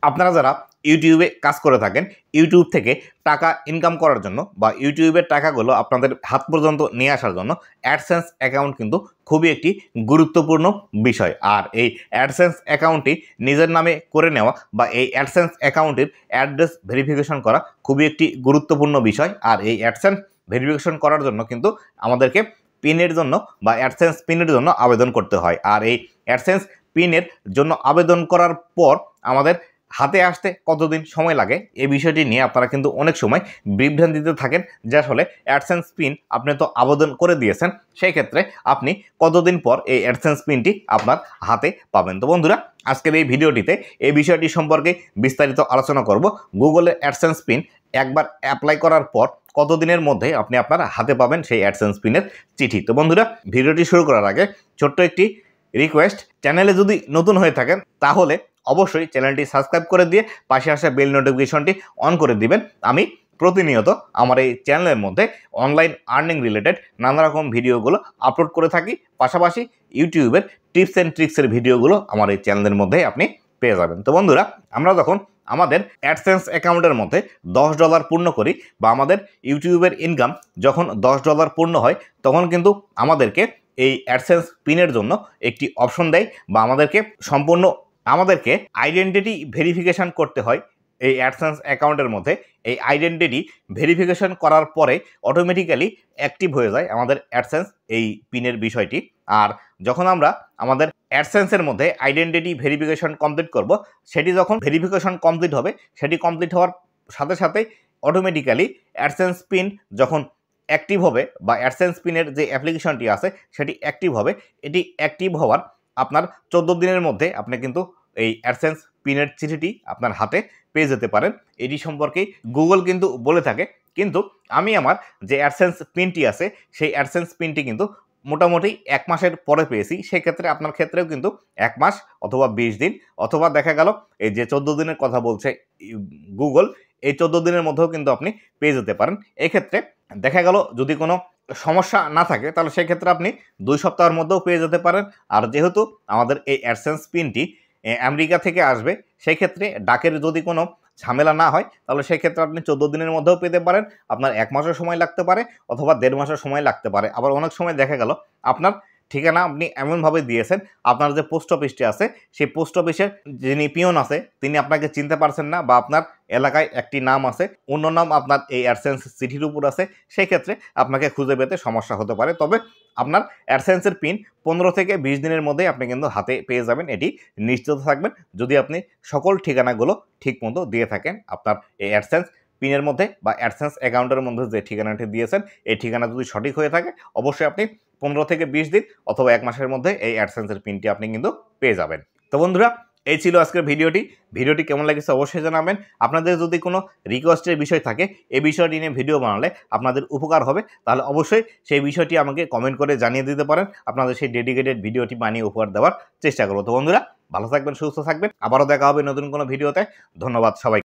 আপনারা যারা ইউটিউবে কাজ করে থাকেন, ইউটিউব থেকে টাকা ইনকাম করার জন্য বা ইউটিউবের টাকাগুলো আপনাদের হাত পর্যন্ত নিয়ে আসার জন্য অ্যাডসেন্স অ্যাকাউন্ট কিন্তু খুবই একটি গুরুত্বপূর্ণ বিষয়। আর এই অ্যাডসেন্স অ্যাকাউন্টটি নিজের নামে করে নেওয়া বা এই অ্যাডসেন্স অ্যাকাউন্টের অ্যাড্রেস ভেরিফিকেশন করা খুবই একটি গুরুত্বপূর্ণ বিষয়। আর এই অ্যাডসেন্স ভেরিফিকেশন করার জন্য কিন্তু আমাদেরকে পিনের জন্য বা অ্যাডসেন্স পিনের জন্য আবেদন করতে হয়। আর এই অ্যাডসেন্স পিনের জন্য আবেদন করার পর আমাদের হাতে আসতে কতদিন সময় লাগে এই বিষয়টি নিয়ে আপনারা কিন্তু অনেক সময় বিভ্রান্তিতে থাকেন যে আসলে অ্যাডসেন্স পিন আপনি তো আবেদন করে দিয়েছেন, সেই ক্ষেত্রে আপনি কতদিন পর এই অ্যাডসেন্স পিনটি আপনার হাতে পাবেন। তো বন্ধুরা, আজকের এই ভিডিওটিতে এই বিষয়টি সম্পর্কে বিস্তারিত আলোচনা করব। গুগলের অ্যাডসেন্স পিন একবার অ্যাপ্লাই করার পর কতদিনের মধ্যে আপনি আপনার হাতে পাবেন সেই অ্যাডসেন্স পিনের চিঠি। তো বন্ধুরা, ভিডিওটি শুরু করার আগে ছোট্ট একটি রিকোয়েস্ট, চ্যানেলে যদি নতুন হয়ে থাকেন তাহলে অবশ্যই চ্যানেলটি সাবস্ক্রাইব করে দিয়ে পাশে আসা বেল নোটিফিকেশনটি অন করে দিবেন। আমি প্রতিনিয়ত আমার এই চ্যানেলের মধ্যে অনলাইন আর্নিং রিলেটেড নানা রকম ভিডিওগুলো আপলোড করে থাকি, পাশাপাশি ইউটিউবের টিপস অ্যান্ড ট্রিক্সের ভিডিওগুলো আমার এই চ্যানেলের মধ্যে আপনি পেয়ে যাবেন। তো বন্ধুরা, আমরা যখন আমাদের অ্যাডসেন্স অ্যাকাউন্টের মধ্যে $10 পূর্ণ করি বা আমাদের ইউটিউবের ইনকাম যখন $10 পূর্ণ হয়, তখন কিন্তু আমাদেরকে এই অ্যাডসেন্স পিনের জন্য একটি অপশন দেয় বা আমাদেরকে আইডেন্টিটি ভেরিফিকেশন করতে হয় এই অ্যাডসেন্স অ্যাকাউন্টের মধ্যে। এই আইডেন্টিটি ভেরিফিকেশন করার পরে অটোমেটিক্যালি অ্যাক্টিভ হয়ে যায় আমাদের অ্যাডসেন্স এই পিনের বিষয়টি। আর যখন আমরা আমাদের অ্যাডসেন্সের মধ্যে আইডেন্টিটি ভেরিফিকেশন কমপ্লিট করব, সেটি যখন ভেরিফিকেশন কমপ্লিট হবে, সেটি কমপ্লিট হওয়ার সাথে সাথে অটোমেটিক্যালি অ্যাডসেন্স পিন যখন অ্যাক্টিভ হবে বা অ্যাডসেন্স পিনের যে অ্যাপ্লিকেশনটি আছে সেটি অ্যাক্টিভ হবে। এটি অ্যাক্টিভ হওয়ার আপনার 14 দিনের মধ্যে আপনি কিন্তু এই অ্যাডসেন্স পিনের চিঠিটি আপনার হাতে পেয়ে যেতে পারেন। এটি সম্পর্কে গুগল কিন্তু বলে থাকে, কিন্তু আমি আমার যে অ্যাডসেন্স পিনটি আছে সেই অ্যাডসেন্স পিনটি কিন্তু মোটামুটি 1 মাসের পরে পেয়েছি। সেক্ষেত্রে আপনার ক্ষেত্রেও কিন্তু 1 মাস অথবা 20 দিন অথবা দেখা গেল এই যে 14 দিনের কথা বলছে গুগল, এই 14 দিনের মধ্যেও কিন্তু আপনি পেয়ে যেতে পারেন। এক্ষেত্রে দেখা গেল যদি কোনো সমস্যা না থাকে তাহলে সেক্ষেত্রে আপনি 2 সপ্তাহের মধ্যেও পেয়ে যেতে পারেন। আর যেহেতু আমাদের এই অ্যাডসেন্স পিনটি আমেরিকা থেকে আসবে, সেক্ষেত্রে ডাকের যদি কোনো ঝামেলা না হয় তাহলে সেক্ষেত্রে আপনি 14 দিনের মধ্যেও পেতে পারেন। আপনার 1 মাসের সময় লাগতে পারে অথবা 1.5 মাসের সময় লাগতে পারে। আবার অনেক সময় দেখা গেল আপনার ঠিকানা আপনি এমনভাবে দিয়েছেন, আপনার যে পোস্ট অফিসটি আছে সেই পোস্ট অফিসের যিনি পিয়ন আছে তিনি আপনাকে চিনতে পারছেন না, বা আপনার এলাকায় একটি নাম আছে, অন্য নাম আপনার এই অ্যাডসেন্স চিঠির উপর আছে, সেই ক্ষেত্রে আপনাকে খুঁজে পেতে সমস্যা হতে পারে। তবে আপনার অ্যাডসেন্সের পিন 15 থেকে 20 দিনের মধ্যেই আপনি কিন্তু হাতে পেয়ে যাবেন, এটি নিশ্চিত থাকবেন যদি আপনি সকল ঠিকানাগুলো ঠিক মতো দিয়ে থাকেন। আপনার এই অ্যাডসেন্স পিনের মধ্যে বা অ্যাডসেন্স অ্যাকাউন্টের মধ্যে যে ঠিকানাটি দিয়েছেন এই ঠিকানা যদি সঠিক হয়ে থাকে, অবশ্যই আপনি 15 থেকে 20 দিন অথবা 1 মাসের মধ্যে এই অ্যাডসেন্সের পিনটি আপনি কিন্তু পেয়ে যাবেন। তো বন্ধুরা, এই ছিল আজকের ভিডিওটি কেমন লেগেছে অবশ্যই জানাবেন। আপনাদের যদি কোনো রিকোয়েস্টের বিষয় থাকে এই বিষয়টি নিয়ে ভিডিও বানালে আপনাদের উপকার হবে, তাহলে অবশ্যই সেই বিষয়টি আমাকে কমেন্ট করে জানিয়ে দিতে পারেন। আপনাদের সেই ডেডিকেটেড ভিডিওটি বানিয়ে উপহার দেওয়ার চেষ্টা করব। তো বন্ধুরা, ভালো থাকবেন, সুস্থ থাকবেন, আবারও দেখা হবে নতুন কোনো ভিডিওতে। ধন্যবাদ সবাই।